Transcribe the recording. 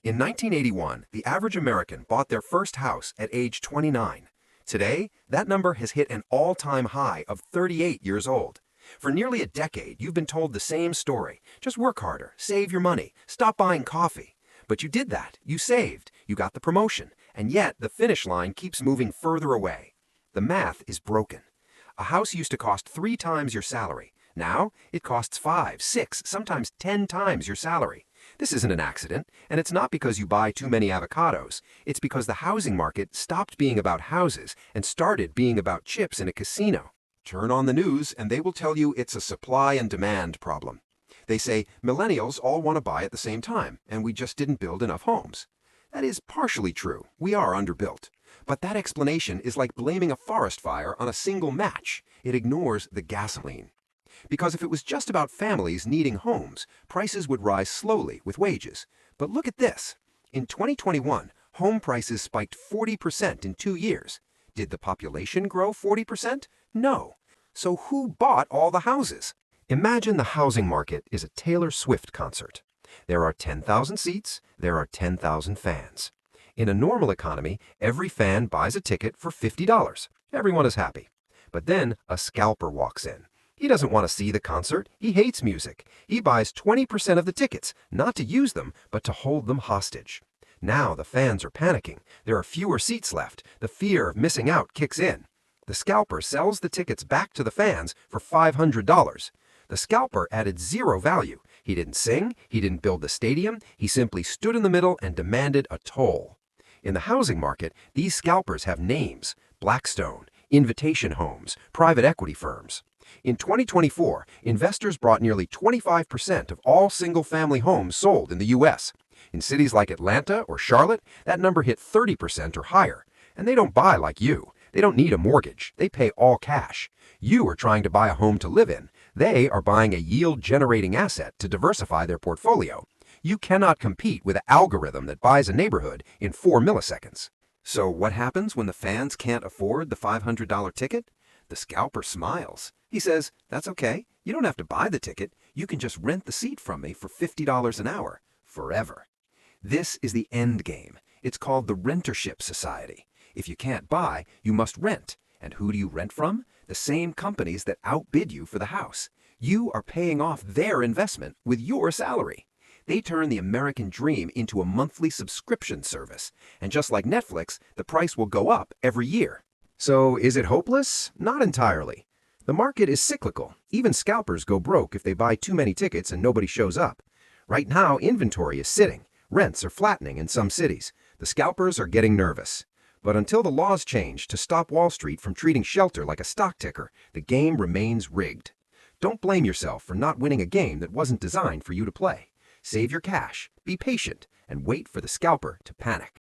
In 1981, the average American bought their first house at age 29. Today, that number has hit an all-time high of 38 years old. For nearly a decade, you've been told the same story. Just work harder, save your money, stop buying coffee. But you did that, you saved, you got the promotion, and yet the finish line keeps moving further away. The math is broken. A house used to cost 3 times your salary. Now, it costs 5, 6, sometimes 10 times your salary. This isn't an accident, and it's not because you buy too many avocados. It's because the housing market stopped being about houses and started being about chips in a casino. Turn on the news and they will tell you it's a supply and demand problem. They say millennials all want to buy at the same time, and we just didn't build enough homes. That is partially true. We are underbuilt. But that explanation is like blaming a forest fire on a single match. It ignores the gasoline. Because if it was just about families needing homes, prices would rise slowly with wages. But look at this. In 2021, home prices spiked 40% in 2 years. Did the population grow 40%? No. So who bought all the houses? Imagine the housing market is a Taylor Swift concert. There are 10,000 seats, there are 10,000 fans. In a normal economy, every fan buys a ticket for $50. Everyone is happy. But then a scalper walks in. He doesn't want to see the concert. He hates music. He buys 20% of the tickets, not to use them, but to hold them hostage. Now the fans are panicking. There are fewer seats left. The fear of missing out kicks in. The scalper sells the tickets back to the fans for $500. The scalper added zero value. He didn't sing. He didn't build the stadium. He simply stood in the middle and demanded a toll. In the housing market, these scalpers have names: Blackstone, Invitation Homes, private equity firms. In 2024, investors brought nearly 25% of all single-family homes sold in the U.S. In cities like Atlanta or Charlotte, that number hit 30% or higher. And they don't buy like you. They don't need a mortgage. They pay all cash. You are trying to buy a home to live in. They are buying a yield-generating asset to diversify their portfolio. You cannot compete with an algorithm that buys a neighborhood in 4 milliseconds. So what happens when the fans can't afford the $500 ticket? The scalper smiles. He says, "That's okay. You don't have to buy the ticket. You can just rent the seat from me for $50 an hour, forever." This is the end game. It's called the Rentership Society. If you can't buy, you must rent. And who do you rent from? The same companies that outbid you for the house. You are paying off their investment with your salary. They turn the American dream into a monthly subscription service. And just like Netflix, the price will go up every year. So is it hopeless? Not entirely. The market is cyclical. Even scalpers go broke if they buy too many tickets and nobody shows up. Right now, inventory is sitting. Rents are flattening in some cities. The scalpers are getting nervous. But until the laws change to stop Wall Street from treating shelter like a stock ticker, the game remains rigged. Don't blame yourself for not winning a game that wasn't designed for you to play. Save your cash, be patient, and wait for the scalper to panic.